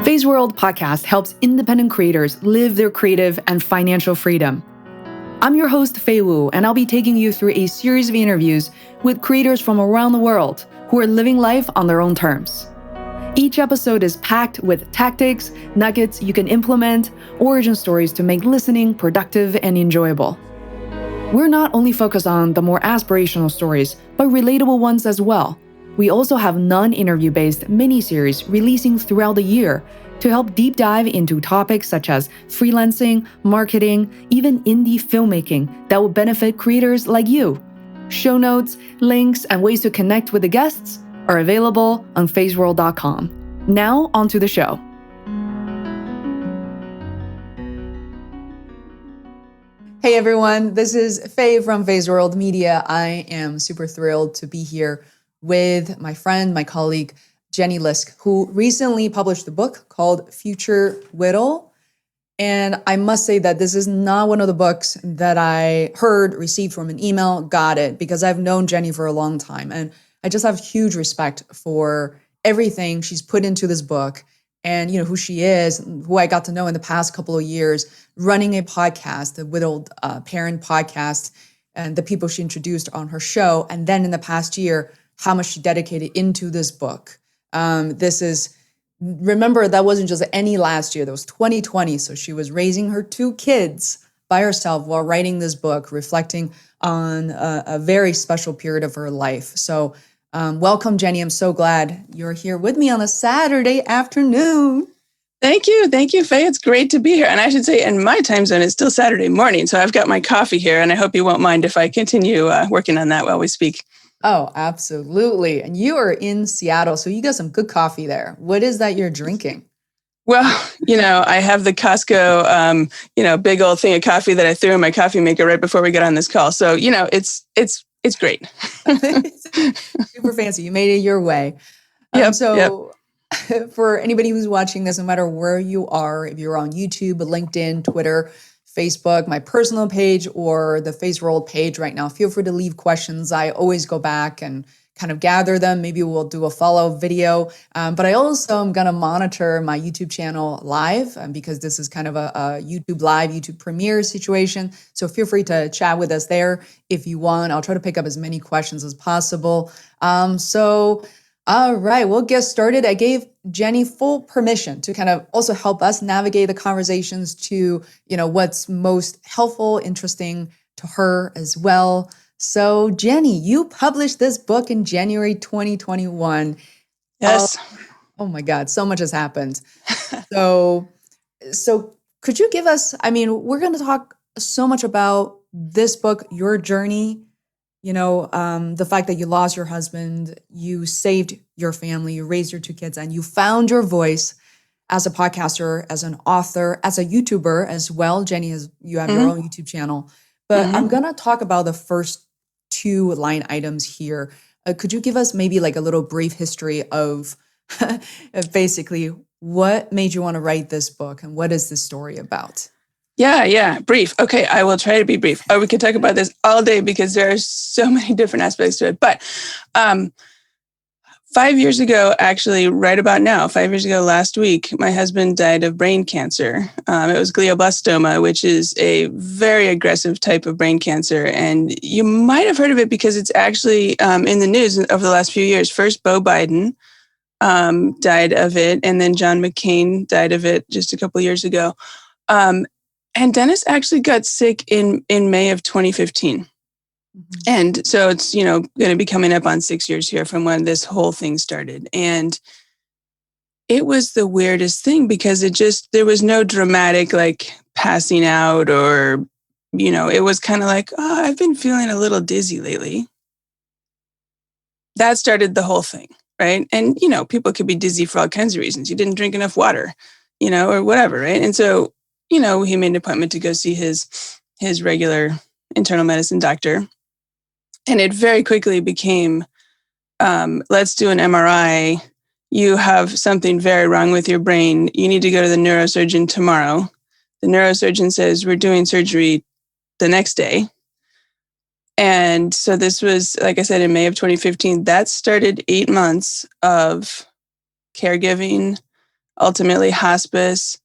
Phase World podcast helps independent creators live their creative and financial freedom. I'm your host, Fei Wu, and I'll be taking you through a series of interviews with creators from around the world who are living life on their own terms. Each episode is packed with tactics, nuggets you can implement, origin stories to make listening productive and enjoyable. We're not only focused on the more aspirational stories, but relatable ones as well. We also have non-interview-based mini-series releasing throughout the year to help deep dive into topics such as freelancing, marketing, even indie filmmaking that will benefit creators like you. Show notes, links, and ways to connect with the guests are available on phaseworld.com. Now, onto the show. Hey everyone, this is Faye from Phase World Media. I am super thrilled to be here with my friend, my colleague, Jenny Lisk, who recently published a book called Future Whittle. And I must say that this is not one of the books that I received from an email, got it, because I've known Jenny for a long time. And I just have huge respect for everything she's put into this book and, who she is, who I got to know in the past couple of years, running a podcast, the Whittled Parent podcast, and the people she introduced on her show. And then in the past year, how much she dedicated into this book. Remember, that wasn't just any last year, that was 2020. So she was raising her 2 kids by herself while writing this book, reflecting on a very special period of her life. So welcome, Jenny. I'm so glad you're here with me on a Saturday afternoon. Thank you, Faye. It's great to be here. And I should say, in my time zone, it's still Saturday morning. So I've got my coffee here, and I hope you won't mind if I continue working on that while we speak. Oh, absolutely. And you are in Seattle, so you got some good coffee there. What is that you're drinking? Well, I have the Costco, big old thing of coffee that I threw in my coffee maker right before we got on this call. So, it's great. Super fancy. You made it your way. Yep. For anybody who's watching this, no matter where you are, if you're on YouTube, LinkedIn, Twitter, Facebook, my personal page, or the Phase World page right now, feel free to leave questions. I always go back and kind of gather them. Maybe we'll do a follow video. But I also am going to monitor my YouTube channel live because this is kind of a YouTube live, YouTube premiere situation. So feel free to chat with us there if you want. I'll try to pick up as many questions as possible. All right, we'll get started. I gave Jenny full permission to kind of also help us navigate the conversations to, what's most helpful, interesting to her as well. So Jenny, you published this book in January 2021. Yes. Oh my God, so much has happened. So could you give us, we're going to talk so much about this book, your journey, the fact that you lost your husband, you saved your family, you raised your 2 kids, and you found your voice as a podcaster, as an author, as a YouTuber as well. Jenny, you have your own YouTube channel. But I'm going to talk about the first 2 line items here. Could you give us maybe like a little brief history of basically what made you want to write this book and what is this story about? Yeah. Brief. Okay, I will try to be brief. We could talk about this all day because there are so many different aspects to it. But 5 years ago, actually, right about now, 5 years ago last week, my husband died of brain cancer. It was glioblastoma, which is a very aggressive type of brain cancer. And you might have heard of it because it's actually in the news over the last few years. First, Beau Biden died of it, and then John McCain died of it just a couple years ago. And Dennis actually got sick in May of 2015. Mm-hmm. And so it's, going to be coming up on 6 years here from when this whole thing started. And it was the weirdest thing because there was no dramatic like passing out or, it was kind of like, oh, I've been feeling a little dizzy lately. That started the whole thing, right? And, people could be dizzy for all kinds of reasons. You didn't drink enough water, or whatever, right? And so, he made an appointment to go see his regular internal medicine doctor. And it very quickly became, let's do an MRI. You have something very wrong with your brain. You need to go to the neurosurgeon tomorrow. The neurosurgeon says, we're doing surgery the next day. And so this was, like I said, in May of 2015. That started 8 months of caregiving, ultimately hospice,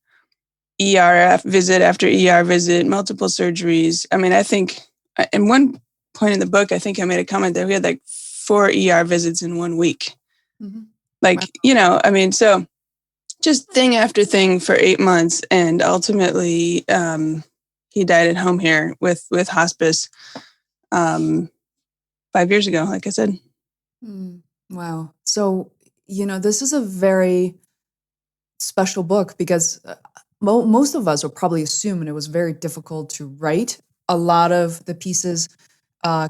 ER visit after ER visit, multiple surgeries. I mean, I think at one point in the book, I think I made a comment that we had like 4 ER visits in 1 week. Mm-hmm. Like, Wow. I mean, so just thing after thing for 8 months. And ultimately, he died at home here with hospice 5 years ago, like I said. Wow. So, this is a very special book because most of us will probably assume it was very difficult to write. A lot of the pieces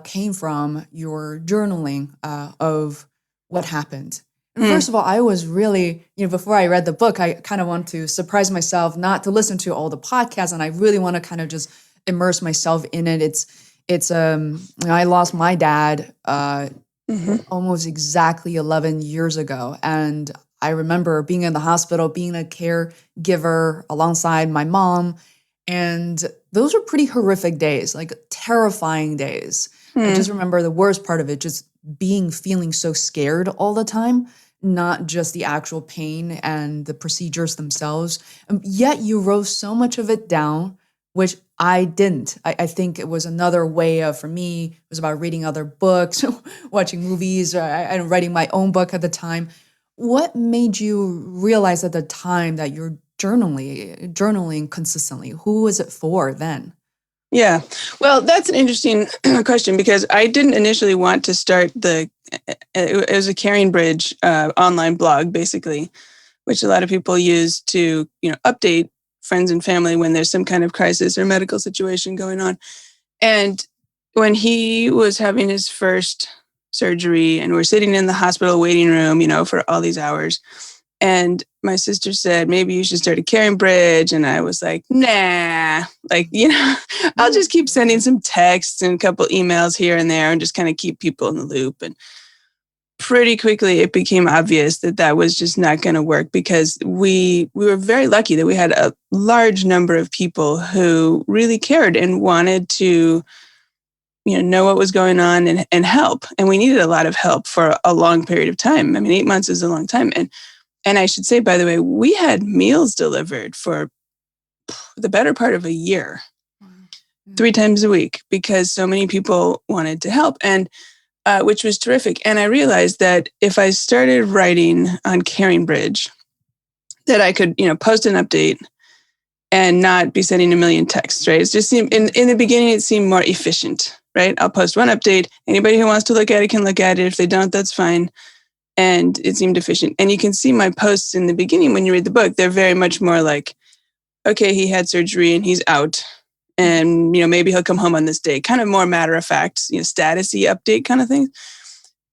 came from your journaling of what happened. And first of all, I was really, before I read the book, I kind of want to surprise myself, not to listen to all the podcasts, and I really want to kind of just immerse myself in it. I lost my dad almost exactly 11 years ago, and I remember being in the hospital, being a caregiver alongside my mom, and those were pretty horrific days, like terrifying days. I just remember the worst part of it, just feeling so scared all the time, not just the actual pain and the procedures themselves. Yet you wrote so much of it down, which I didn't. I think it was another way of, for me, it was about reading other books, watching movies, and writing my own book at the time. What made you realize at the time that you're journaling consistently? Who was it for then? Yeah. Well, that's an interesting question because I didn't initially want to start it was a Caring Bridge online blog, basically, which a lot of people use to, update friends and family when there's some kind of crisis or medical situation going on. And when he was having his first surgery and we're sitting in the hospital waiting room, for all these hours, and my sister said, maybe you should start a Caring Bridge. And I was like, nah, like, I'll just keep sending some texts and a couple emails here and there and just kind of keep people in the loop. And pretty quickly, it became obvious that that was just not going to work because we were very lucky that we had a large number of people who really cared and wanted to, know what was going on and help. And we needed a lot of help for a long period of time. I mean, 8 months is a long time. And I should say, by the way, we had meals delivered for the better part of a year, 3 times a week, because so many people wanted to help, and which was terrific. And I realized that if I started writing on Caring Bridge, that I could, post an update and not be sending a million texts, right? It just seemed, in the beginning, it seemed more efficient, right? I'll post one update. Anybody who wants to look at it can look at it. If they don't, that's fine. And it seemed efficient. And you can see my posts in the beginning when you read the book, they're very much more like, okay, he had surgery and he's out. And, maybe he'll come home on this day. Kind of more matter of fact, status-y update kind of thing.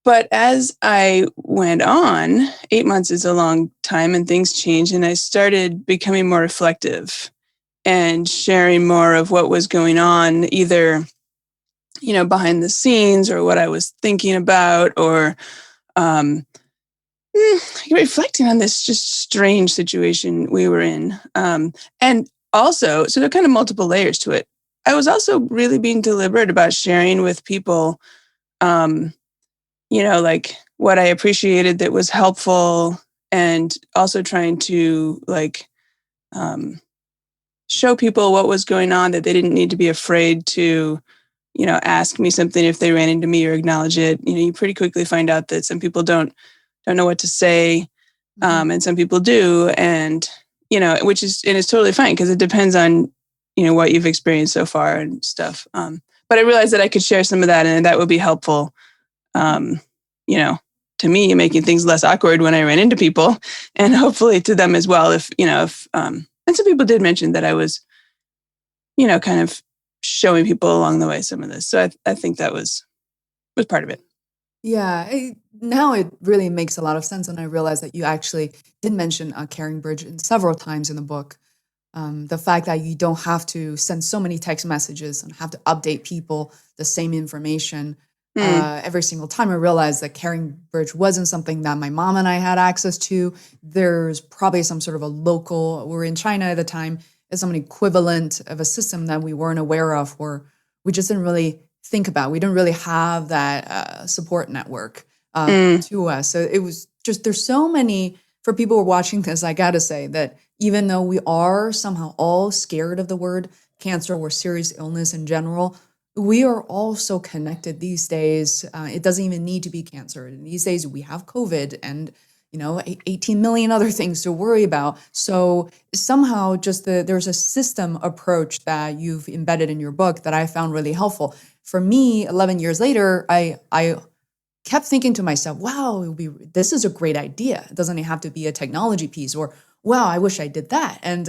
But as I went on, 8 months is a long time and things changed. And I started becoming more reflective and sharing more of what was going on, either, behind the scenes or what I was thinking about, or reflecting on this just strange situation we were in. And also, so there are kind of multiple layers to it. I was also really being deliberate about sharing with people, like what I appreciated that was helpful, and also trying to show people what was going on, that they didn't need to be afraid to, ask me something if they ran into me or acknowledge it. You pretty quickly find out that some people don't know what to say, and some people do, and it's totally fine because it depends on what you've experienced so far and stuff. But I realized that I could share some of that, and that would be helpful, to me, making things less awkward when I ran into people, and hopefully to them as well. And some people did mention that I was, kind of showing people along the way some of this. So I think that was part of it. Yeah, now it really makes a lot of sense, and I realize that you actually did mention Caring Bridge several times in the book. The fact that you don't have to send so many text messages and have to update people the same information every single time. I realized that Caring Bridge wasn't something that my mom and I had access to. There's probably some sort of a local, we were in China at the time, it's some equivalent of a system that we weren't aware of, or we just didn't really think about. We didn't really have that support network to us. So it was just, there's so many for people who are watching this, I got to say that even though we are somehow all scared of the word cancer or serious illness in general, we are all so connected these days. It doesn't even need to be cancer. These days we have COVID and 18 million other things to worry about. So somehow just there's a system approach that you've embedded in your book that I found really helpful. For me, 11 years later, I kept thinking to myself, wow, this is a great idea. It doesn't have to be a technology piece, or wow, I wish I did that. And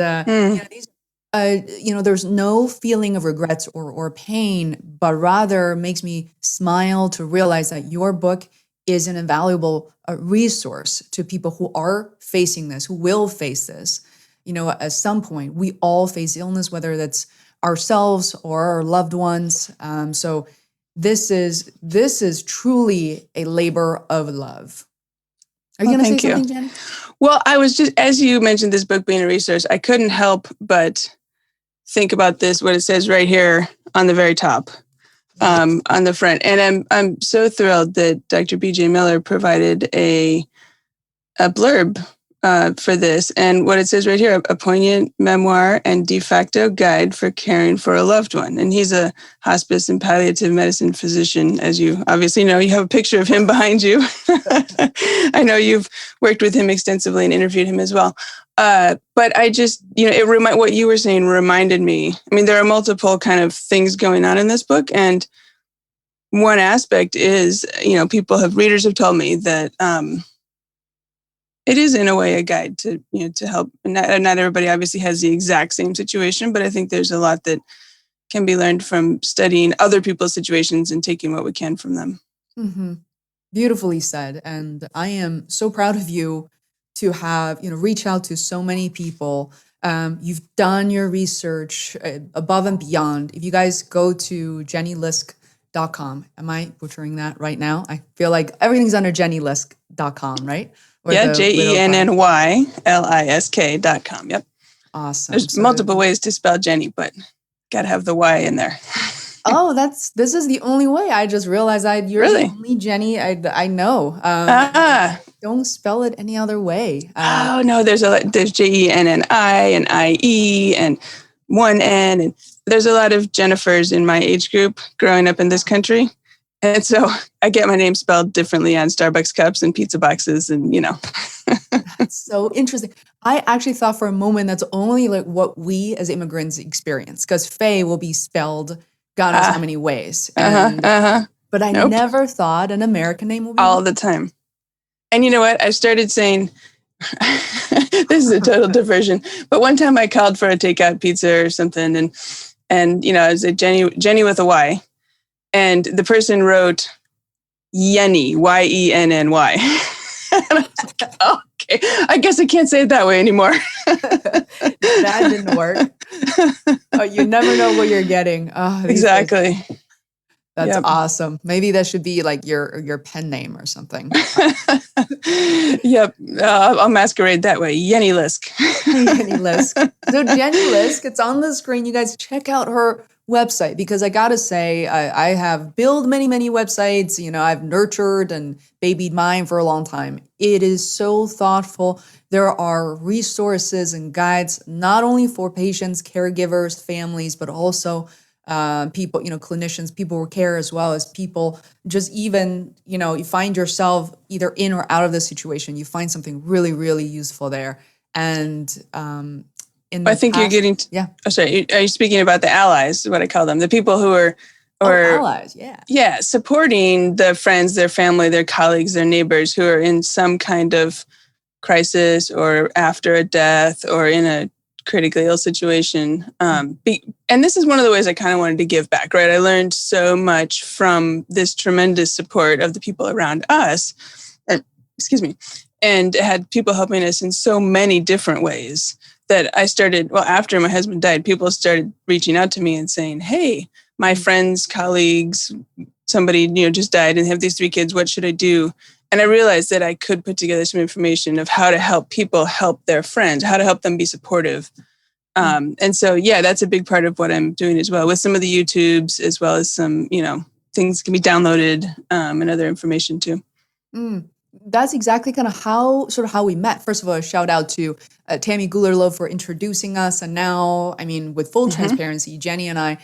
there's no feeling of regrets or pain, but rather makes me smile to realize that your book is an invaluable resource to people who are facing this, who will face this. At some point, we all face illness, whether that's ourselves or our loved ones. So this is truly a labor of love. Are you going to say something, Jenny? Well, I was just, as you mentioned this book being a resource, I couldn't help but think about this, what it says right here on the very top, on the front. And I'm so thrilled that Dr. B.J. Miller provided a blurb for this. And what it says right here, a poignant memoir and de facto guide for caring for a loved one. And he's a hospice and palliative medicine physician. As you obviously know, you have a picture of him behind you. I know you've worked with him extensively and interviewed him as well. But I just, what you were saying reminded me. I mean, there are multiple kind of things going on in this book. And one aspect is, readers have told me that, it is in a way a guide to help. Not everybody obviously has the exact same situation, but I think there's a lot that can be learned from studying other people's situations and taking what we can from them. Mm-hmm. Beautifully said. And I am so proud of you to have, reach out to so many people. You've done your research above and beyond. If you guys go to jennylisk.com, am I butchering that right now? I feel like everything's under jennylisk.com, right? JENNYLISK.com. Yep. Awesome. There's multiple ways to spell Jenny, but got to have the Y in there. Oh, this is the only way. I just realized you're really? The only Jenny I know. Don't spell it any other way. No, there's JENNI and IE and one N, and there's a lot of Jennifers in my age group growing up in this country. And so I get my name spelled differently on Starbucks cups and pizza boxes and, That's so interesting. I actually thought for a moment that's only like what we as immigrants experience, because Faye will be spelled God knows how many ways. But I never thought an American name would be all the time. And you know what? I started saying, this is a total diversion, but one time I called for a takeout pizza or something and I was like Jenny with a Y. And the person wrote Yenny, Y-E-N-N-Y. And I was like, okay, I guess I can't say it that way anymore. That didn't work. You never know what you're getting. Exactly. That's awesome. Maybe that should be like your pen name or something. Yep. I'll masquerade that way. Jenny Lisk. Jenny Lisk. So Jenny Lisk, it's on the screen. You guys check out her website, because I gotta say, I have built many websites. I've nurtured and babied mine for a long time. It is so thoughtful. There are resources and guides not only for patients, caregivers, families, but also people, clinicians, people who care, as well as people just even, you find yourself either in or out of the situation, you find something really, really useful there. And I think you're getting oh, sorry. Are you speaking about the allies, what I call them? The people who are allies, yeah, supporting the friends, their family, their colleagues, their neighbors who are in some kind of crisis or after a death or in a critically ill situation. And this is one of the ways I kind of wanted to give back, right? I learned so much from this tremendous support of the people around us, and had people helping us in so many different ways that I started, after my husband died, people started reaching out to me and saying, hey, my friends, colleagues, somebody, just died and have these 3 kids, what should I do? And I realized that I could put together some information of how to help people help their friends, how to help them be supportive. And so, that's a big part of what I'm doing as well, with some of the YouTubes, as well as some, things can be downloaded and other information too. that's exactly kind of how we met. First of all, a shout out to Tammy Gulerlo for introducing us. And now, I mean, with full transparency, Jenny and I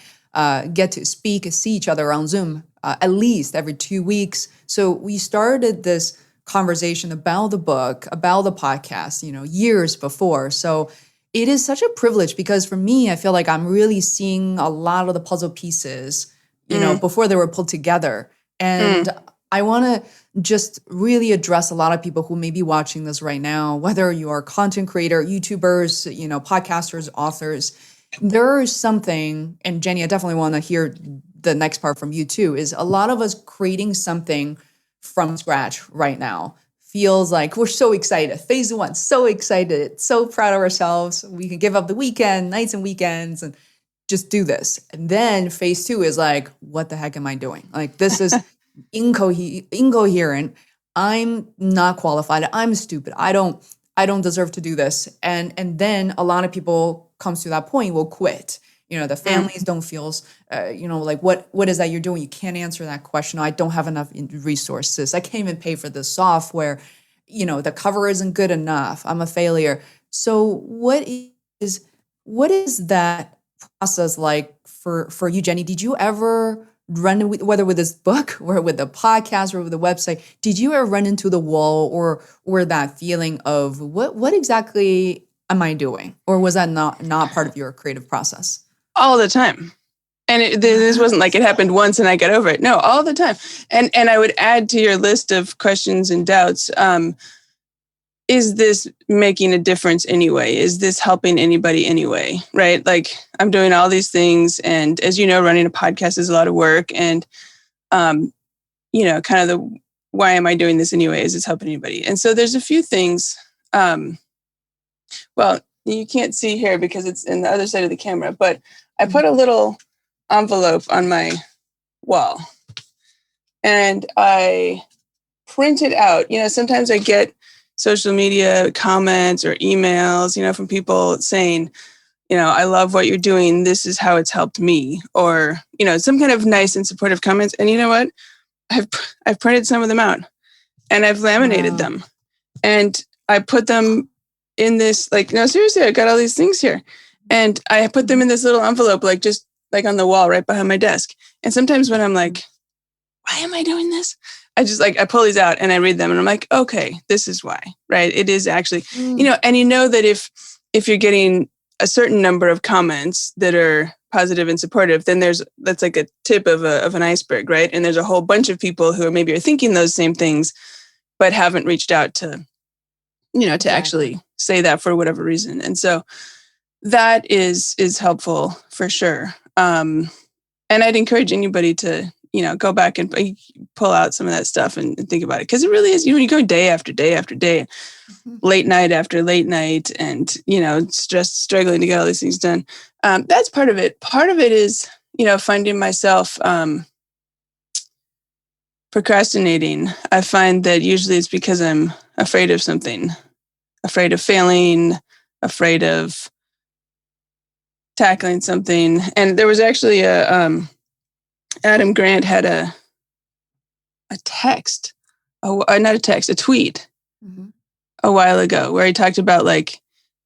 get to see each other on Zoom at least every 2 weeks. So we started this conversation about the book, about the podcast, years before. So it is such a privilege because for me, I feel like I'm really seeing a lot of the puzzle pieces, before they were put together. And I want to just really address a lot of people who may be watching this right now, whether you are content creator, YouTubers, podcasters, authors. There is something, and Jenny, I definitely want to hear the next part from you too, is a lot of us creating something from scratch right now. Feels like we're so excited. Phase 1, so excited, so proud of ourselves. We can give up the weekend, nights and weekends, and just do this. And then phase 2 is like, what the heck am I doing? Like, this is incoherent. I'm not qualified. I'm stupid. I don't deserve to do this. And then a lot of people comes to that point will quit. The families don't feel, like what is that you're doing? You can't answer that question. I don't have enough resources. I can't even pay for the software. The cover isn't good enough. I'm a failure. So what is that process like for you, Jenny? Did you ever run whether with this book or with the podcast or with the website, did you ever run into the wall or that feeling of what exactly am I doing? Or was that not part of your creative process? All the time. And this wasn't like it happened once and I got over it. No, all the time. And I would add to your list of questions and doubts, is this making a difference anyway? Is this helping anybody anyway? Right? Like I'm doing all these things. And as you know, running a podcast is a lot of work. And, kind of the, why am I doing this anyway? Is this helping anybody? And so there's a few things, well, you can't see here because it's in the other side of the camera, but I put a little envelope on my wall and I printed out, sometimes I get social media comments or emails, from people saying, I love what you're doing. This is how it's helped me, or, some kind of nice and supportive comments. And you know what? I've printed some of them out and I've laminated them and I put them in this, like, no, seriously, I got all these things here. And I put them in this little envelope, like just like on the wall right behind my desk. And sometimes when I'm like, why am I doing this? I pull these out and I read them and I'm like, okay, this is why, right? It is actually, and that if you're getting a certain number of comments that are positive and supportive, then that's like a tip of an iceberg, right? And there's a whole bunch of people who maybe are thinking those same things, but haven't reached out to, to actually say that for whatever reason. And so that is helpful for sure. And I'd encourage anybody to, go back and pull out some of that stuff and think about it. Because it really is, you go day after day after day, late night after late night, and, just struggling to get all these things done. That's part of it. Part of it is, finding myself procrastinating. I find that usually it's because I'm afraid of something, afraid of failing, afraid of tackling something. And there was actually Adam Grant had a tweet a while ago where he talked about like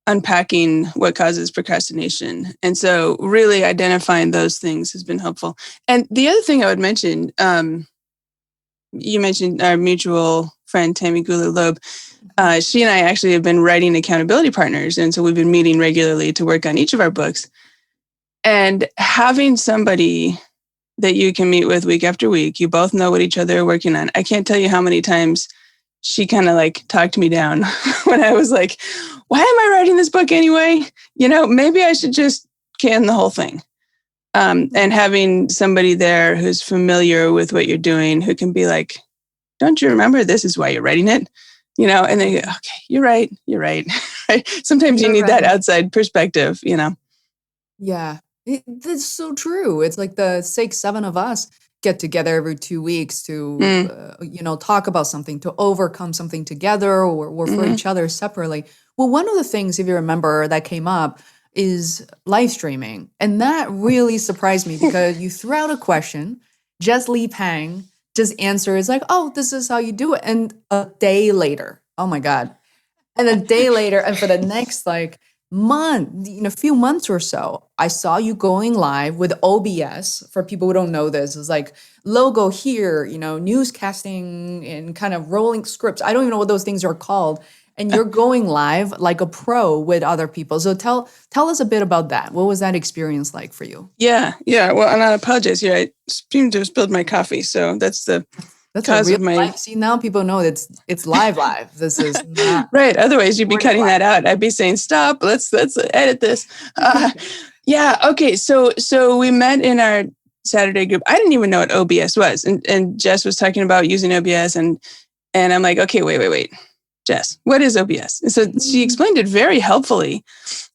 unpacking what causes procrastination. And so really identifying those things has been helpful. And the other thing I would mention, you mentioned our mutual friend, Tammy Guler-Loeb. She and I actually have been writing accountability partners. And so we've been meeting regularly to work on each of our books. And having somebody that you can meet with week after week, you both know what each other are working on. I can't tell you how many times she kind of like talked me down when I was like, why am I writing this book anyway? Maybe I should just can the whole thing. And having somebody there who's familiar with what you're doing, who can be like, don't you remember this is why you're writing it? And then you go, okay, you're right. Right? Sometimes you need that outside perspective, Yeah. That's so true. It's like the 6-7 of us get together every 2 weeks to, talk about something, to overcome something together or for each other separately. Well, one of the things, if you remember, that came up is live streaming. And that really surprised me because you threw out a question, just leave hang, just answer is like, oh, this is how you do it. And a day later, oh my God. And a day later, and for the next like month, a few months or so, I saw you going live with OBS. For people who don't know this, it's like logo here, newscasting and kind of rolling scripts. I don't even know what those things are called. And you're going live like a pro with other people. So tell us a bit about that. What was that experience like for you? Yeah. Well, and I apologize here. I seem to have spilled my coffee, so that's the cause a of my live. See, now people know it's live. This is not right. Otherwise, you'd be cutting that out. I'd be saying, "Stop. Let's edit this." Yeah. Okay. So we met in our Saturday group. I didn't even know what OBS was, and Jess was talking about using OBS, and I'm like, okay, wait, Jess, what is OBS? And so she explained it very helpfully,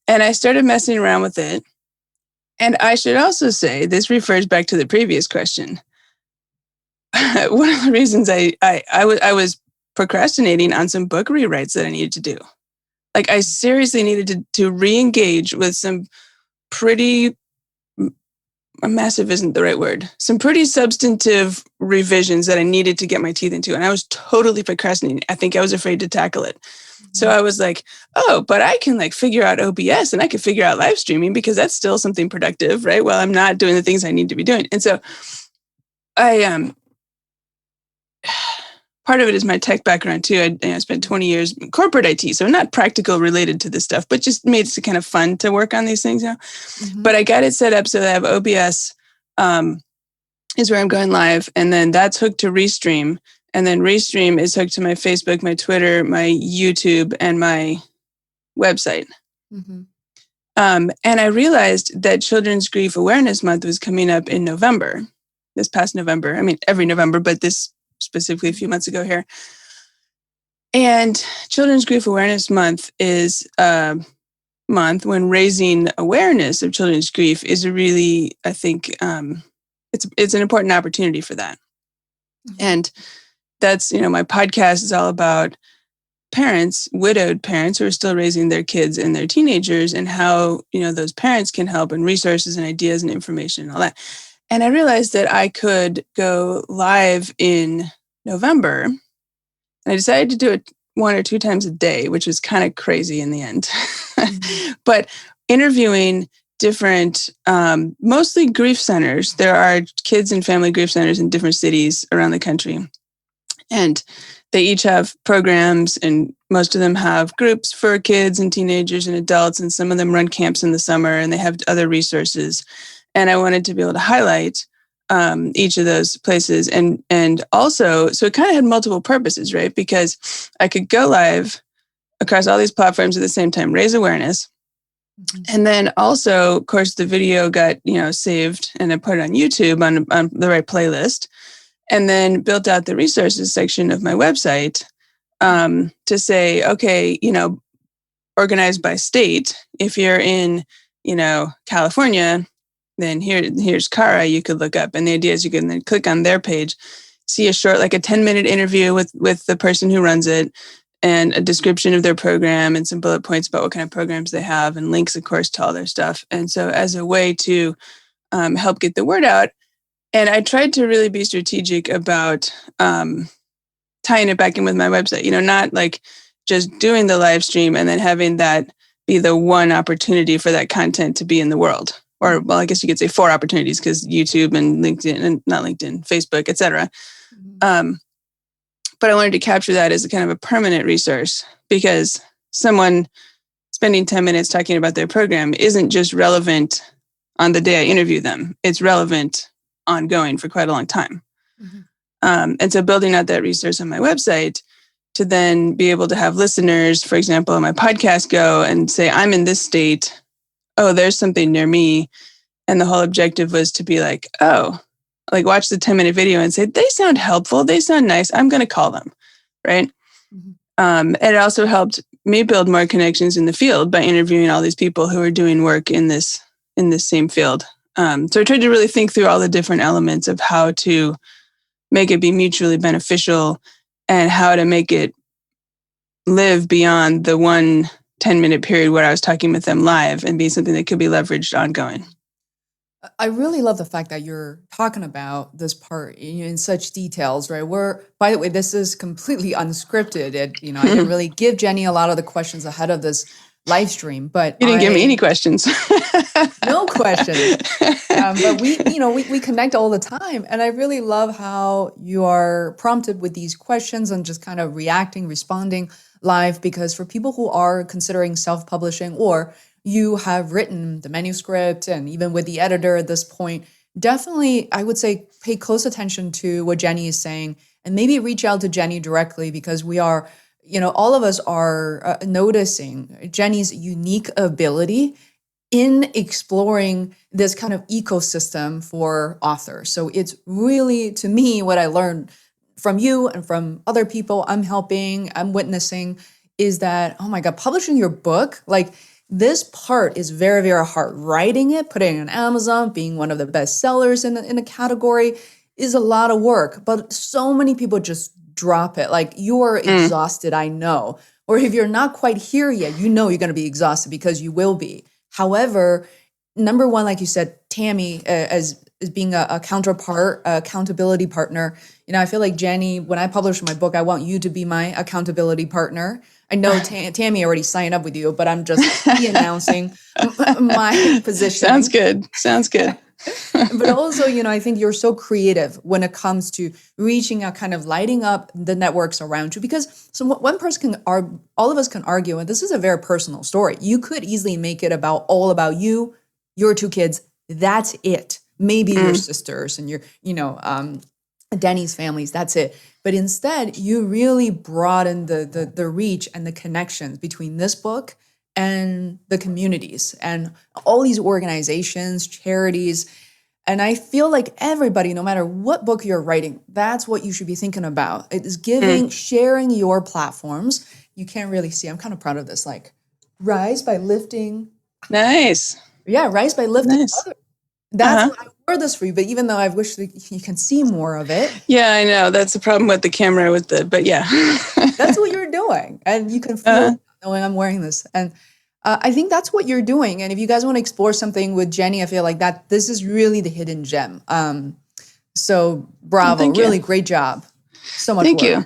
and I started messing around with it. And I should also say, this refers back to the previous question. One of the reasons I was procrastinating on some book rewrites that I needed to do. Like, I seriously needed to re-engage with some pretty, massive isn't the right word, some pretty substantive revisions that I needed to get my teeth into. And I was totally procrastinating. I think I was afraid to tackle it. So I was like, oh, but I can like figure out OBS and I can figure out live streaming because that's still something productive, right? Well, I'm not doing the things I need to be doing. And so I part of it is my tech background too. I spent 20 years in corporate IT, so not practical related to this stuff, but just made it kind of fun to work on these things. But I got it set up so that I have OBS is where I'm going live, and then that's hooked to Restream, and then Restream is hooked to my Facebook, my Twitter, my YouTube, and my website. And I realized that Children's Grief Awareness Month was coming up in November, this past November. I mean, every November, but this specifically a few months ago here. And Children's Grief Awareness Month is a month when raising awareness of children's grief is a really, I think, it's an important opportunity for that. And that's, my podcast is all about parents, widowed parents who are still raising their kids and their teenagers, and how, those parents can help, and resources and ideas and information and all that. And I realized that I could go live in November. And I decided to do it 1 or 2 times a day, which was kind of crazy in the end. But interviewing different, mostly grief centers. There are kids and family grief centers in different cities around the country. And they each have programs, and most of them have groups for kids and teenagers and adults. And some of them run camps in the summer, and they have other resources. And I wanted to be able to highlight each of those places. And also, so it kind of had multiple purposes, right? Because I could go live across all these platforms at the same time, raise awareness. And then also, of course, the video got, saved, and I put it on YouTube on the right playlist, and then built out the resources section of my website to say, okay, organized by state. If you're in, California, then here's Cara you could look up. And the idea is you can then click on their page, see a short, like a 10-minute interview with the person who runs it, and a description of their program and some bullet points about what kind of programs they have, and links, of course, to all their stuff. And so as a way to help get the word out, and I tried to really be strategic about tying it back in with my website, not like just doing the live stream and then having that be the one opportunity for that content to be in the world. Or, well, I guess you could say 4 opportunities, because YouTube and LinkedIn, and not LinkedIn, Facebook, et cetera. But I wanted to capture that as a kind of a permanent resource, because someone spending 10 minutes talking about their program isn't just relevant on the day I interview them. It's relevant ongoing for quite a long time. And so building out that resource on my website to then be able to have listeners, for example, on my podcast go and say, I'm in this state. Oh, there's something near me. And the whole objective was to be like, oh, like watch the 10-minute video and say, they sound helpful. They sound nice. I'm going to call them. Right. It also helped me build more connections in the field by interviewing all these people who are doing work in this same field. So I tried to really think through all the different elements of how to make it be mutually beneficial, and how to make it live beyond the 1 10-minute period where I was talking with them live, and be something that could be leveraged ongoing. I really love the fact that you're talking about this part in such details, right? By the way, this is completely unscripted. I didn't really give Jenny a lot of the questions ahead of this live stream, but You didn't give me any questions. No questions. But we connect all the time. And I really love how you are prompted with these questions and just kind of reacting, responding live, because for people who are considering self-publishing, or you have written the manuscript and even with the editor at this point, definitely, I would say, pay close attention to what Jenny is saying and maybe reach out to Jenny directly, because we are, all of us are noticing Jenny's unique ability in exploring this kind of ecosystem for authors. So it's really, to me, what I learned from you and from other people I'm helping, I'm witnessing, is that, oh my God, publishing your book, like this part is very, very hard. Writing it, putting it on Amazon, being one of the best sellers in a category is a lot of work. But so many people just drop it. Like, you're exhausted, I know. Or if you're not quite here yet, you're going to be exhausted, because you will be. However, number one, like you said, Tammy, as being a counterpart, accountability partner, I feel like, Jenny, when I publish my book, I want you to be my accountability partner. I know Tammy already signed up with you, but I'm just announcing my position. Sounds good. But also, I think you're so creative when it comes to reaching out, kind of lighting up the networks around you. Because one person all of us can argue, and this is a very personal story. You could easily make it all about you, your two kids. That's it. Maybe your sisters and your, Denny's families. That's it. But instead, you really broaden the reach and the connections between this book and the communities and all these organizations, charities. And I feel like everybody, no matter what book you're writing, that's what you should be thinking about. It is sharing your platforms. You can't really see. I'm kind of proud of this. Like, rise by lifting. Nice. Yeah, rise by lifting Nice. others. That's what I wore this for you. But even though I wish that you can see more of it. Yeah, I know. That's the problem with the camera but yeah. That's what you're doing. And you can feel knowing I'm wearing this. And I think that's what you're doing. And if you guys want to explore something with Jenny, I feel like this is really the hidden gem. So bravo, really great job. So much Thank you.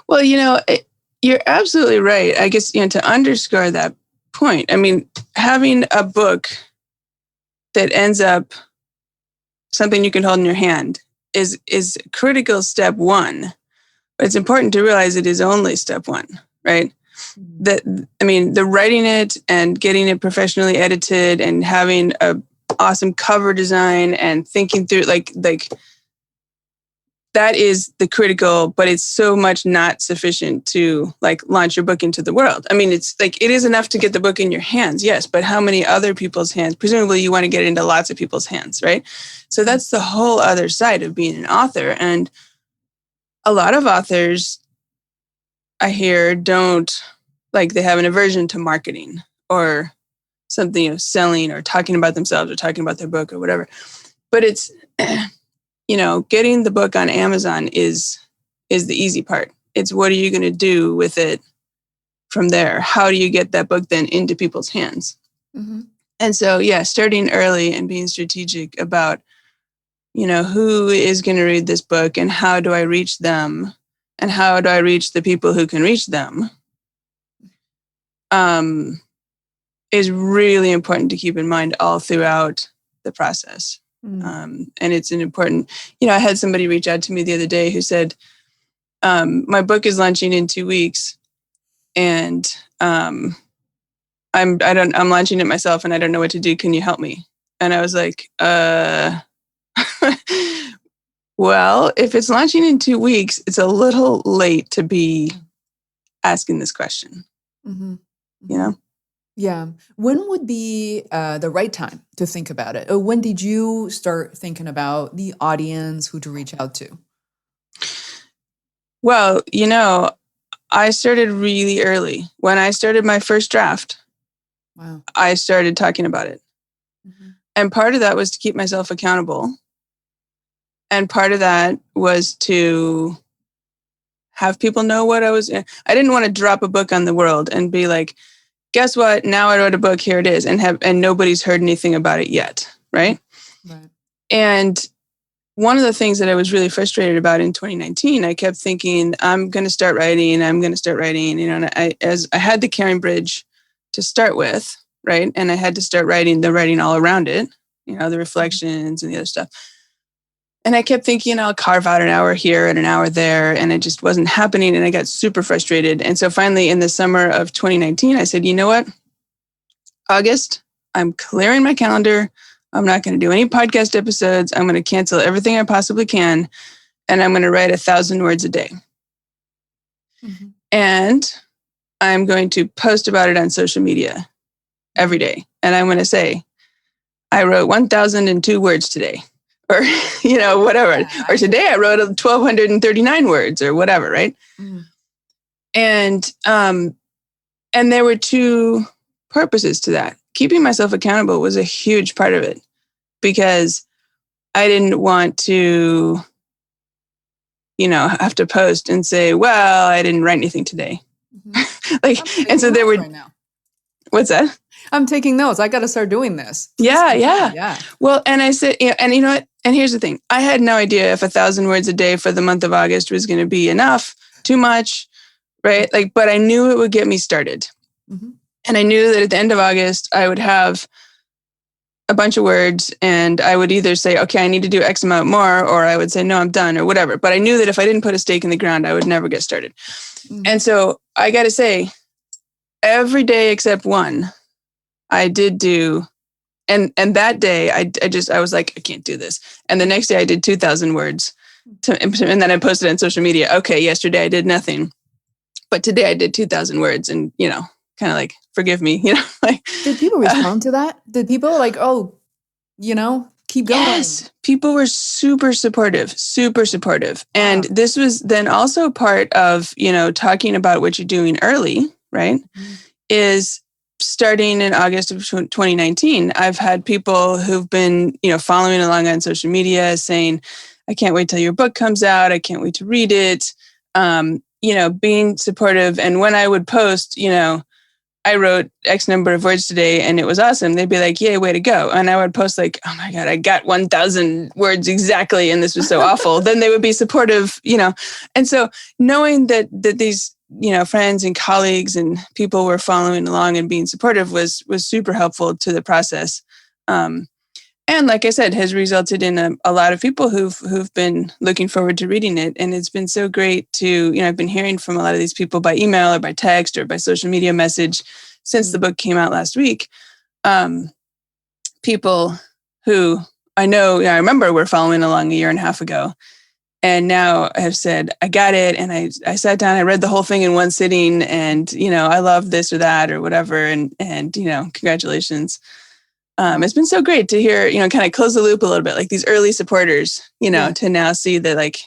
Well, you're absolutely right. I guess, to underscore that point, I mean, having a book that ends up something you can hold in your hand is critical step one. But it's important to realize it is only step one, right? The writing it and getting it professionally edited and having a awesome cover design and thinking through like that is the critical, but it's so much not sufficient to launch your book into the world. I mean, it's it is enough to get the book in your hands, yes, but how many other people's hands? Presumably you want to get it into lots of people's hands, right? So that's the whole other side of being an author. And a lot of authors I hear don't, they have an aversion to marketing or something, selling or talking about themselves or talking about their book or whatever. But it's, getting the book on Amazon is the easy part. It's what are you going to do with it from there? How do you get that book then into people's hands? Mm-hmm. And so, starting early and being strategic about, who is going to read this book and how do I reach them and how do I reach the people who can reach them is really important to keep in mind all throughout the process. And it's an important, I had somebody reach out to me the other day who said, my book is launching in 2 weeks and I'm launching it myself and I don't know what to do. Can you help me? And I was like, well, if it's launching in 2 weeks, it's a little late to be asking this question. Mm-hmm. Yeah. When would be the right time to think about it? Or when did you start thinking about the audience, who to reach out to? Well, I started really early. When I started my first draft, I started talking about it. Mm-hmm. And part of that was to keep myself accountable. And part of that was to have people know what I was. I didn't want to drop a book on the world and be like, guess what? Now I wrote a book. Here it is, and nobody's heard anything about it yet, right? Right. And one of the things that I was really frustrated about in 2019, I kept thinking, I'm going to start writing, and I had the Caring Bridge to start with, right? And I had to start writing all around it, the reflections and the other stuff. And I kept thinking, I'll carve out an hour here and an hour there, and it just wasn't happening, and I got super frustrated. And so finally, in the summer of 2019, I said, you know what? August, I'm clearing my calendar. I'm not going to do any podcast episodes. I'm going to cancel everything I possibly can, and I'm going to write 1,000 words a day. Mm-hmm. And I'm going to post about it on social media every day. And I'm going to say, I wrote 1,002 words today, or, whatever. Yeah. Or today I wrote 1,239 words or whatever, right? Mm-hmm. And there were two purposes to that. Keeping myself accountable was a huge part of it, because I didn't want to, have to post and say, well, I didn't write anything today. Mm-hmm. And so there were, right now. What's that? I'm taking notes. I got to start doing this. Yeah. Well, and I said, and you know what? And here's the thing. I had no idea if 1,000 words a day for the month of August was going to be enough, too much, right? But I knew it would get me started. Mm-hmm. And I knew that at the end of August, I would have a bunch of words, and I would either say, okay, I need to do X amount more, or I would say, no, I'm done, or whatever. But I knew that if I didn't put a stake in the ground, I would never get started. Mm-hmm. And so I got to say, every day except one, I did do, and that day I was like, I can't do this. And the next day I did 2,000 words, and then I posted on social media. Okay, yesterday I did nothing, but today I did 2,000 words, and kind of like, forgive me, Did people respond to that? Did people keep going? Yes, people were super supportive. And this was then also part of, talking about what you're doing early, right? Mm-hmm. Is starting in August of 2019, I've had people who've been, following along on social media saying, I can't wait till your book comes out. I can't wait to read it. Being supportive. And when I would post, I wrote X number of words today and it was awesome, they'd be like, yay, way to go. And I would post like, oh my God, I got 1,000 words exactly, and this was so awful. Then they would be supportive, And so knowing that these, friends and colleagues and people were following along and being supportive was super helpful to the process. And like I said, has resulted in a lot of people who've been looking forward to reading it. And it's been so great to, I've been hearing from a lot of these people by email or by text or by social media message since the book came out last week. People who I know, I remember were following along a year and a half ago, and now have said, I got it. And I sat down, I read the whole thing in one sitting, and, I love this or that or whatever. And congratulations. It's been so great to hear, kind of close the loop a little bit, like these early supporters, to now see that, like,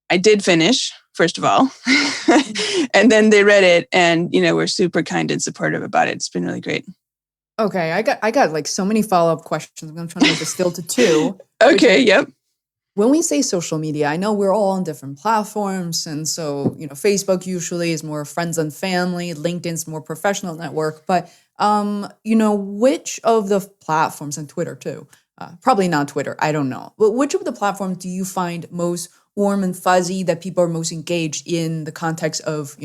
I did finish, first of all, and then they read it and, were super kind and supportive about it. It's been really great. Okay. I got like so many follow-up questions. I'm trying to distill to two. Okay. Yep. When we say social media, I know we're all on different platforms. And so, Facebook usually is more friends and family. LinkedIn's more professional network. But, which of the platforms, and Twitter too, probably not Twitter, I don't know. But which of the platforms do you find most warm and fuzzy, that people are most engaged in the context of,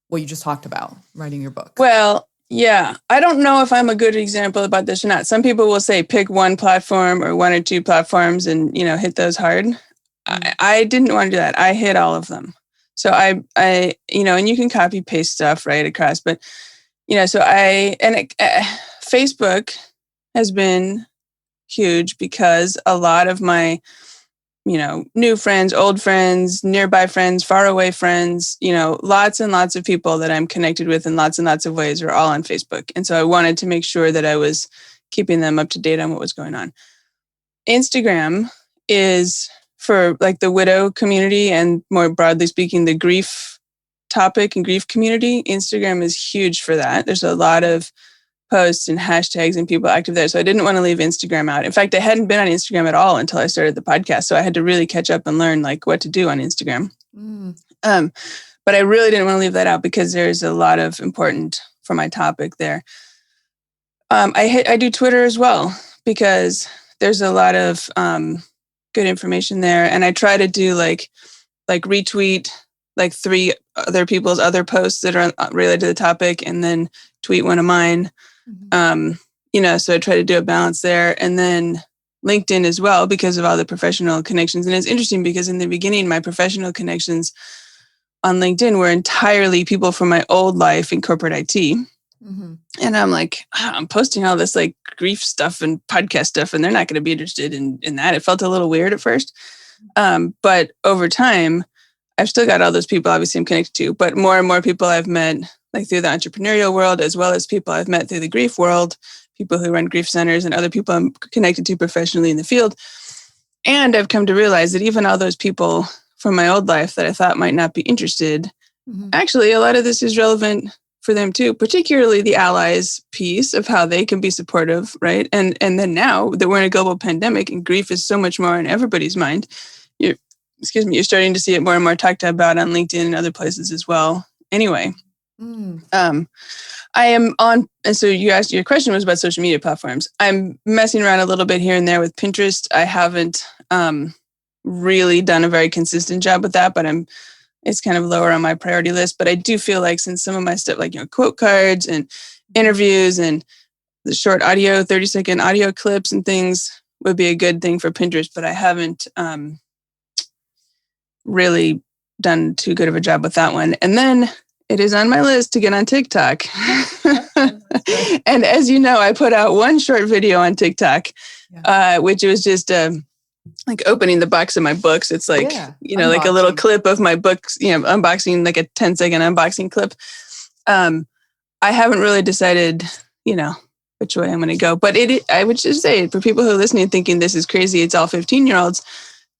what you just talked about, writing your book? Well, yeah, I don't know if I'm a good example about this or not. Some people will say pick one platform or one or two platforms and, hit those hard. Mm-hmm. I didn't want to do that. I hit all of them. So I and you can copy paste stuff right across, but, Facebook has been huge because a lot of my, new friends, old friends, nearby friends, far away friends, lots and lots of people that I'm connected with in lots and lots of ways are all on Facebook. And so I wanted to make sure that I was keeping them up to date on what was going on. Instagram is for like the widow community and, more broadly speaking, the grief topic and grief community. Instagram is huge for that. There's a lot of posts and hashtags and people active there. So I didn't want to leave Instagram out. In fact, I hadn't been on Instagram at all until I started the podcast. So I had to really catch up and learn like what to do on Instagram. Mm. But I really didn't want to leave that out because there's a lot of important for my topic there. I do Twitter as well because there's a lot of good information there. And I try to do like retweet like 3 other people's other posts that are related to the topic, and then tweet one of mine. So I try to do a balance there. And then LinkedIn as well, because of all the professional connections. And it's interesting because in the beginning, my professional connections on LinkedIn were entirely people from my old life in corporate IT. And I'm like, I'm posting all this like grief stuff and podcast stuff, and they're not going to be interested in that. It felt a little weird at first. But over time, I've still got all those people obviously I'm connected to, but more and more people I've met like through the entrepreneurial world, as well as people I've met through the grief world, people who run grief centers and other people I'm connected to professionally in the field. And I've come to realize that even all those people from my old life that I thought might not be interested, actually, a lot of this is relevant for them too, particularly the allies piece of how they can be supportive, right? And then now that we're in a global pandemic and grief is so much more on everybody's mind, you're starting to see it more and more talked about on LinkedIn and other places as well. Anyway, I am on, and so you asked, your question was about social media platforms. I'm messing around a little bit here and there with Pinterest. I haven't really done a very consistent job with that, but it's kind of lower on my priority list. But I do feel like since some of my stuff, like, quote cards and interviews and the short audio, 30-second audio clips and things would be a good thing for Pinterest, but I haven't really done too good of a job with that one. And then it is on my list to get on TikTok. And as you know, I put out one short video on TikTok, which was just like opening the box of my books. It's like, unboxing. Like a little clip of my books, unboxing, like a 10-second unboxing clip. I haven't really decided, which way I'm going to go. But I would just say, for people who are listening thinking this is crazy, it's all 15-year-olds,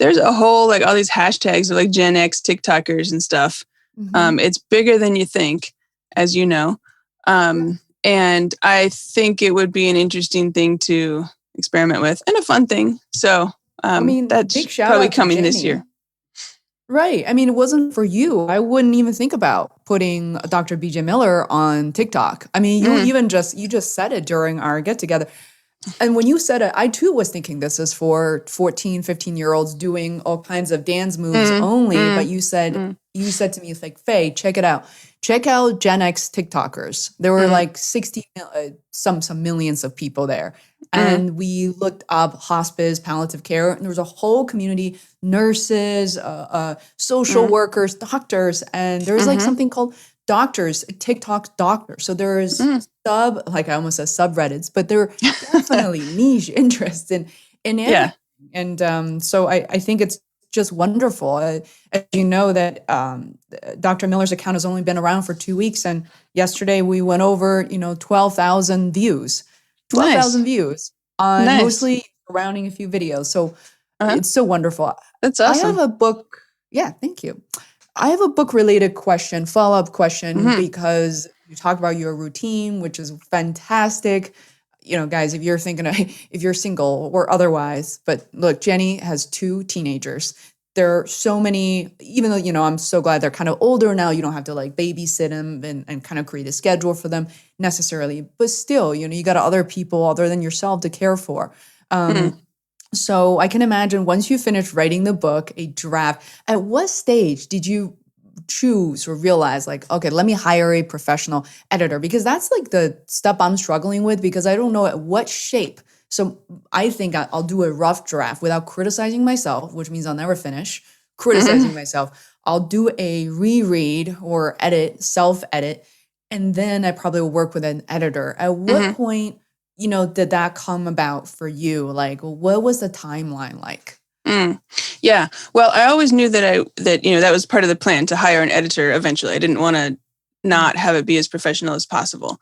there's a whole, like, all these hashtags of like Gen X TikTokers and stuff. It's bigger than you think, as you know. And I think it would be an interesting thing to experiment with and a fun thing. So that's big shout probably out to coming Jenny. this year. Right. I mean, it wasn't for you. I wouldn't even think about putting Dr. BJ Miller on TikTok. I mean, you just said it during our get together. And when you said it, I too was thinking this is for 14, 15-year-olds doing all kinds of dance moves only. But you said to me, it's like, Faye, check it out. Check out Gen X TikTokers. There were like 60, some millions of people there. And we looked up hospice, palliative care, and there was a whole community, nurses, social workers, doctors, and there was like something called doctors, TikTok doctors. So there's I almost said subreddits, but there are definitely niche interest in anything. And so I think it's just wonderful. As you know, that Dr. Miller's account has only been around for 2 weeks, and yesterday we went over 12,000 views. 12,000 views on mostly surrounding a few videos. So it's so wonderful. That's awesome. I have a book. Yeah, thank you. I have a book-related question, follow-up question, because you talk about your routine, which is fantastic. Guys, if you're single or otherwise, but look, Jenny has 2 teenagers. There are so many, even though, I'm so glad they're kind of older now, you don't have to like babysit them and kind of create a schedule for them necessarily. But still, you got other people other than yourself to care for. So I can imagine once you finish writing the book, a draft, at what stage did you choose or realize like, okay, let me hire a professional editor? Because that's like the step I'm struggling with, because I don't know at what shape. So I think I'll do a rough draft without criticizing myself, which means I'll never finish criticizing myself. I'll do a reread or edit, self-edit, and then I probably will work with an editor. At what point, did that come about for you? Like, what was the timeline like? Yeah. Well, I always knew that that was part of the plan, to hire an editor eventually. I didn't want to not have it be as professional as possible.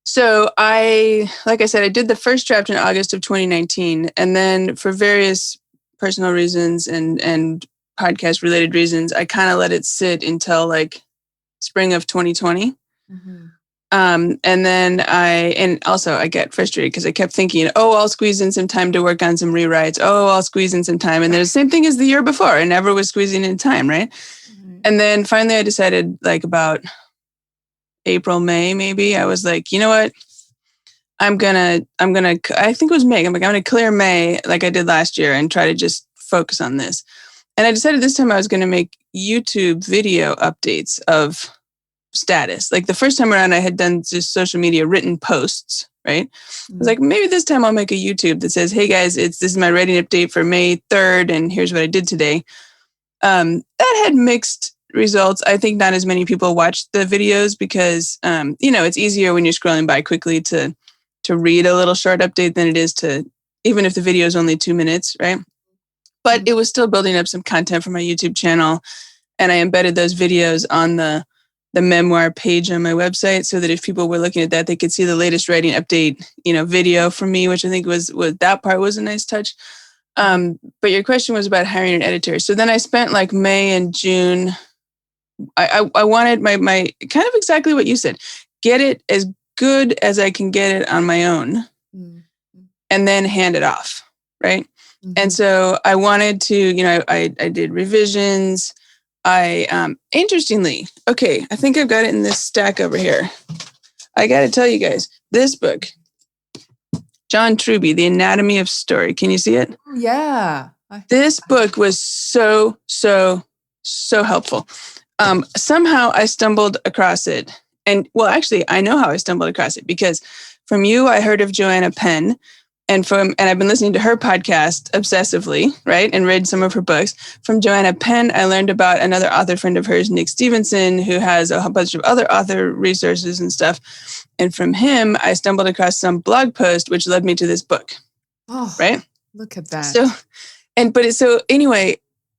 So like I said, I did the first draft in August of 2019. And then for various personal reasons and podcast related reasons, I kind of let it sit until like spring of 2020. And then I get frustrated because I kept thinking, I'll squeeze in some time to work on some rewrites. I'll squeeze in some time. And then the same thing as the year before. I never was squeezing in time, right? And then finally I decided, like about April, May, maybe, I was like, you know what? I think it was May. I'm going to clear May like I did last year and try to just focus on this. And I decided this time I was going to make YouTube video updates of status. Like the first time around, I had done just social media written posts, right? I was like, maybe this time I'll make a YouTube that says, hey guys, this is my writing update for May 3rd, and here's what I did today. That had mixed results. I think not as many people watched the videos because, it's easier when you're scrolling by quickly to read a little short update than it is to, even if the video is only 2 minutes, right? But it was still building up some content for my YouTube channel. And I embedded those videos on the memoir page on my website so that if people were looking at that, they could see the latest writing update, video from me, which I think was that part was a nice touch. But your question was about hiring an editor. So then I spent like May and June. I wanted my kind of exactly what you said, get it as good as I can get it on my own and then hand it off. Right. Mm-hmm. And so I wanted to, I did revisions. Interestingly, okay, I think I've got it in this stack over here. I got to tell you guys, this book, John Truby, The Anatomy of Story. Can you see it? Yeah. This book was so helpful. Somehow I stumbled across it. And well, actually, I know how I stumbled across it because from you, I heard of Joanna Penn. And I've been listening to her podcast obsessively, right? And read some of her books. From Joanna Penn, I learned about another author friend of hers, Nick Stevenson, who has a bunch of other author resources and stuff. And from him, I stumbled across some blog post, which led me to this book. Oh, right? Look at that. So anyway,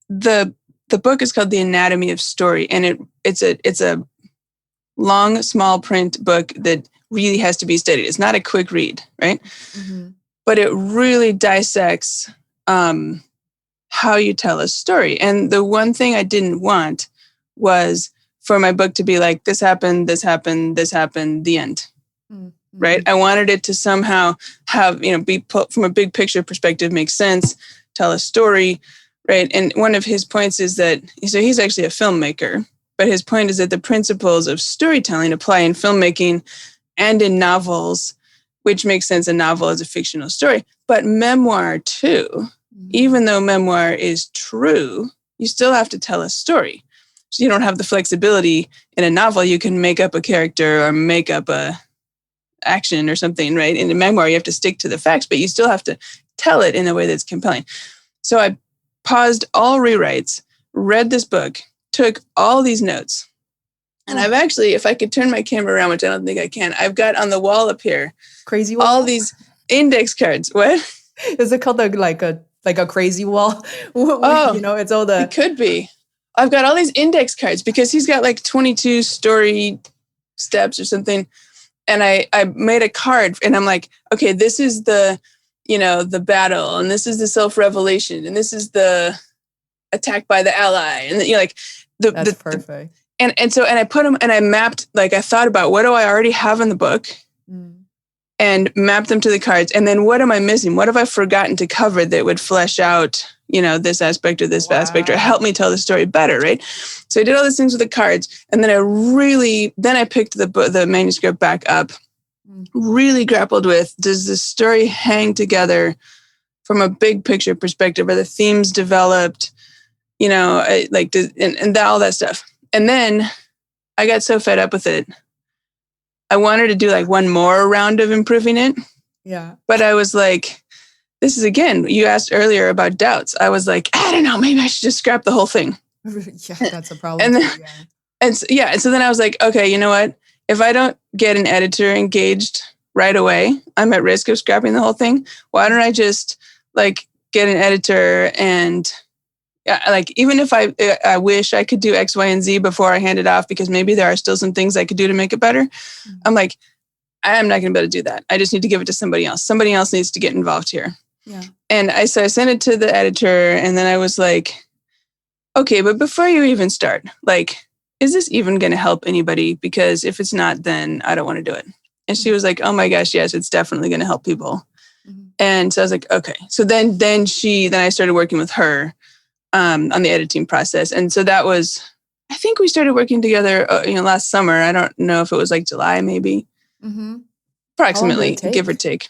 the book is called The Anatomy of Story, and it's a long, small print book that really has to be studied. It's not a quick read, right? Mm-hmm. But it really dissects how you tell a story. And the one thing I didn't want was for my book to be like, this happened, the end. Mm-hmm. Right? I wanted it to somehow have, be put from a big picture perspective, make sense, tell a story, right? And one of his points is that, so he's actually a filmmaker, but his point is that the principles of storytelling apply in filmmaking and in novels, which makes sense. A novel is a fictional story, but memoir too, even though memoir is true, you still have to tell a story. So you don't have the flexibility in a novel. You can make up a character or make up a action or something, right? In a memoir, you have to stick to the facts, but you still have to tell it in a way that's compelling. So I paused all rewrites, read this book, took all these notes. And I've actually, if I could turn my camera around, which I don't think I can, I've got on the wall up here, crazy wall? All these index cards. What? Is it called like a crazy wall? It's all the... It could be. I've got all these index cards because he's got like 22 story steps or something. And I made a card and I'm like, okay, this is the battle, and this is the self-revelation, and this is the attack by the ally. And that's perfect. And I put them and I mapped, like I thought about what do I already have in the book and mapped them to the cards. And then what am I missing? What have I forgotten to cover that would flesh out, this aspect or this aspect or help me tell the story better, right? So I did all these things with the cards. And then I picked the manuscript back up, really grappled with, does the story hang together from a big picture perspective? Are the themes developed? And all that stuff. And then I got so fed up with it. I wanted to do like one more round of improving it. Yeah. But I was like, this is, again, you asked earlier about doubts. I was like, I don't know, maybe I should just scrap the whole thing. Yeah, that's a problem. And so then I was like, okay, you know what? If I don't get an editor engaged right away, I'm at risk of scrapping the whole thing. Why don't I just get an editor and even if I wish I could do X, Y, and Z before I hand it off, because maybe there are still some things I could do to make it better. Mm-hmm. I'm like, I'm not going to be able to do that. I just need to give it to somebody else. Somebody else needs to get involved here. Yeah. And I sent it to the editor, and then I was like, okay, but before you even start, is this even going to help anybody? Because if it's not, then I don't want to do it. And she was like, oh my gosh, yes, it's definitely going to help people. Mm-hmm. And so I was like, okay. So then I started working with her on the editing process. And so that was, I think we started working together, last summer. I don't know if it was like July, maybe. Mm-hmm. approximately, give or take.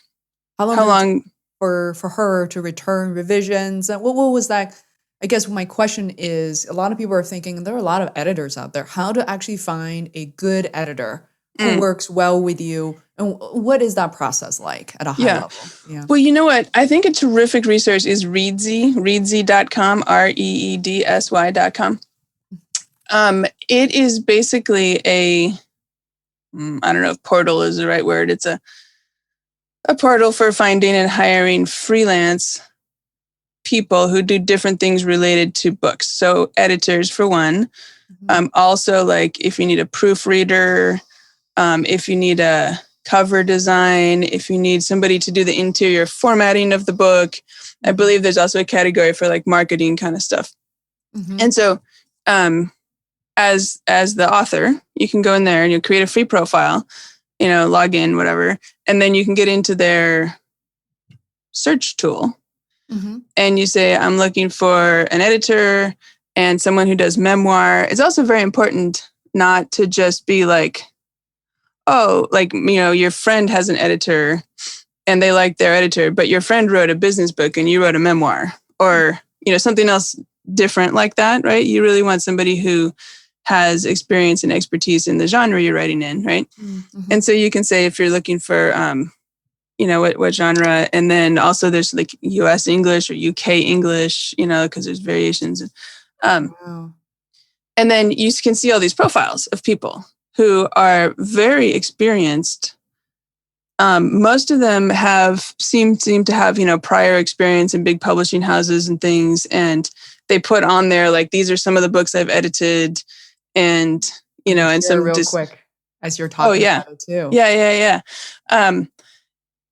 How long for her to return revisions? And what was that? I guess my question is, a lot of people are thinking there are a lot of editors out there. How to actually find a good editor who works well with you? And what is that process like at a high level? Yeah. Well, you know what? I think a terrific resource is reedsy.com, reedsy.com. It is basically I don't know if portal is the right word. It's a portal for finding and hiring freelance people who do different things related to books. So editors, for one. Also, like if you need a proofreader, if you need a cover design, if you need somebody to do the interior formatting of the book. I believe there's also a category for like marketing kind of stuff. And so as the author, you can go in there and you create a free profile, log in, whatever, and then you can get into their search tool. And you say, I'm looking for an editor and someone who does memoir. It's also very important not to just be like, your friend has an editor and they like their editor, but your friend wrote a business book and you wrote a memoir, or, something else different like that, right? You really want somebody who has experience and expertise in the genre you're writing in, right? And so you can say, if you're looking for, what genre, and then also there's like US English or UK English, because there's variations. And then you can see all these profiles of people who are very experienced. Most of them seem to have, prior experience in big publishing houses and things. And they put on there, like, these are some of the books I've edited, and, and some real quick as you're talking about it too. Yeah.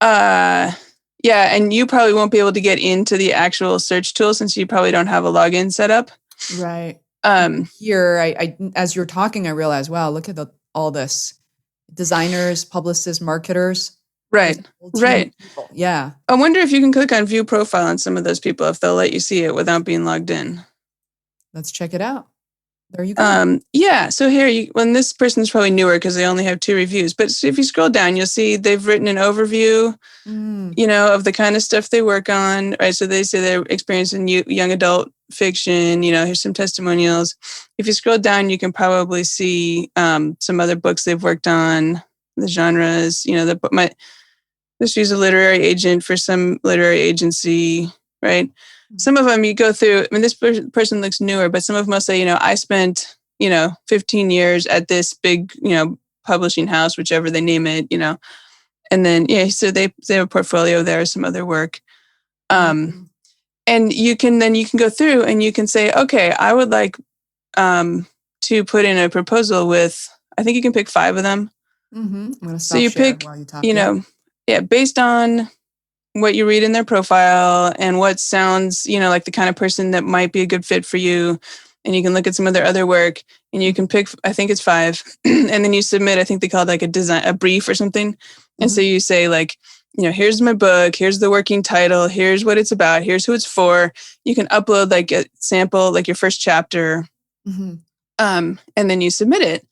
And you probably won't be able to get into the actual search tool since you probably don't have a login set up. Right. Here, I as you're talking, I realized, wow, look at all this. Designers, publicists, marketers. Right. Yeah. I wonder if you can click on view profile on some of those people, if they'll let you see it without being logged in. Let's check it out. There you go. So here, when this person's probably newer because they only have 2 reviews, but if you scroll down, you'll see they've written an overview, of the kind of stuff they work on, right? So they say they're experiencing young adult fiction, here's some testimonials. If you scroll down, you can probably see some other books they've worked on, the genres, she's a literary agent for some literary agency, right? Some of them you go through, this person looks newer, but some of them will say, I spent, 15 years at this big, publishing house, whichever they name it, and then, so they have a portfolio there, some other work. And you can go through and you can say, okay, I would like to put in a proposal with, I think you can pick 5 of them. I'm gonna stop so you pick, based on what you read in their profile and what sounds, like the kind of person that might be a good fit for you. And you can look at some of their other work and you can pick, I think it's 5. And then you submit, I think they call it like a brief or something. And so you say like, here's my book, here's the working title, here's what it's about, here's who it's for. You can upload like a sample, like your first chapter. And then you submit it.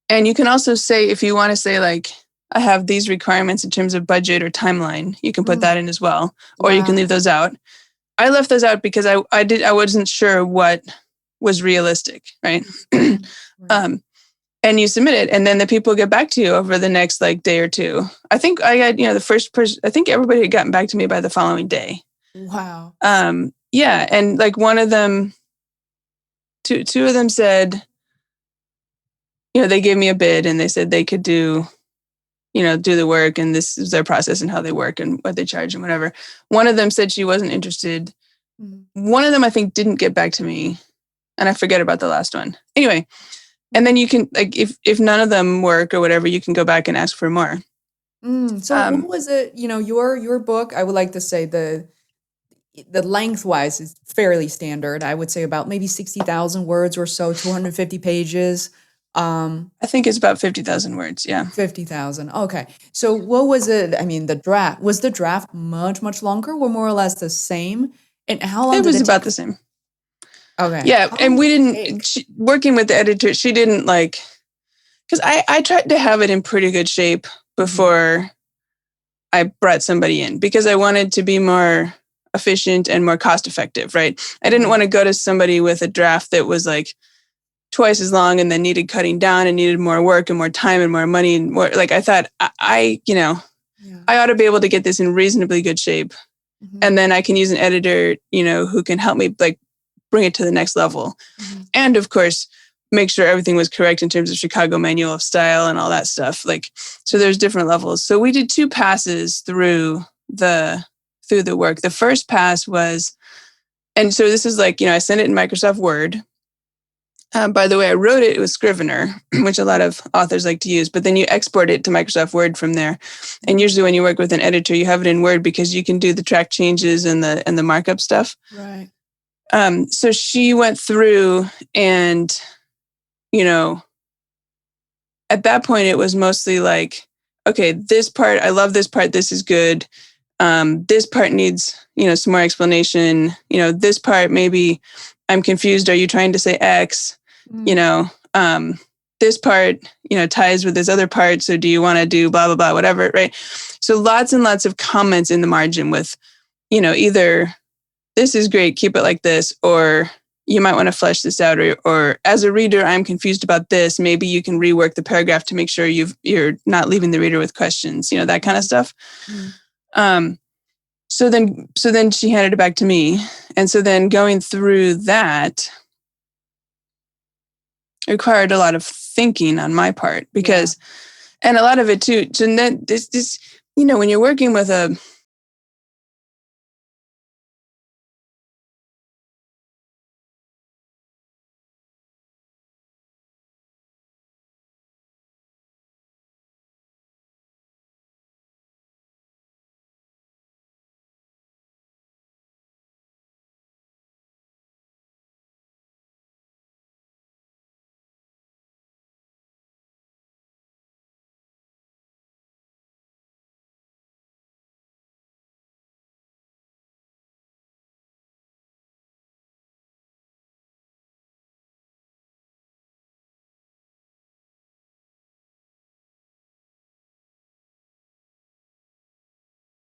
And you can also say, if you want to say like, I have these requirements in terms of budget or timeline, you can put that in as well, or you can leave those out. I left those out because I wasn't sure what was realistic, right? And you submit it, and then the people get back to you over the next like day or 2. I think I got, the first person, I think everybody had gotten back to me by the following day. Wow. And like one of them, two of them said, they gave me a bid and they said they could do the work, and this is their process and how they work and what they charge and whatever. One of them said she wasn't interested. One of them, I think, didn't get back to me, and I forget about the last one. Anyway, and then you can, like, if none of them work or whatever, you can go back and ask for more. So what was it, your book, I would like to say the lengthwise is fairly standard. I would say about maybe 60,000 words or so, 250 pages. I think it's about 50,000 words. Yeah. 50,000. Okay. So what was it? Was the draft much, much longer or more or less the same? And how long it did was it about take? the same. Okay. Yeah. And we didn't, working with the editor, she didn't like, because I tried to have it in pretty good shape before I brought somebody in because I wanted to be more efficient and more cost effective, right? I didn't want to go to somebody with a draft that was like twice as long and then needed cutting down and needed more work and more time and more money and more, like, I thought I ought to be able to get this in reasonably good shape. Mm-hmm. And then I can use an editor, who can help me like bring it to the next level. Mm-hmm. And of course, make sure everything was correct in terms of Chicago Manual of Style and all that stuff. Like, so there's different levels. So we did 2 passes through the work. The first pass was, and so this is like, I sent it in Microsoft Word. By the way, I wrote it with Scrivener, which a lot of authors like to use, but then you export it to Microsoft Word from there. And usually when you work with an editor, you have it in Word because you can do the track changes and the markup stuff. Right. So she went through and, at that point it was mostly like, okay, this part, I love this part, this is good. This part needs, some more explanation. This part, maybe I'm confused. Are you trying to say X? This part, ties with this other part. So do you want to do blah, blah, blah, whatever, right? So lots and lots of comments in the margin with, either this is great, keep it like this, or you might want to flesh this out, or as a reader, I'm confused about this. Maybe you can rework the paragraph to make sure you're not leaving the reader with questions, that kind of stuff. Mm. So then she handed it back to me. And so then going through that required a lot of thinking on my part because, and a lot of it too, so then this, when you're working with a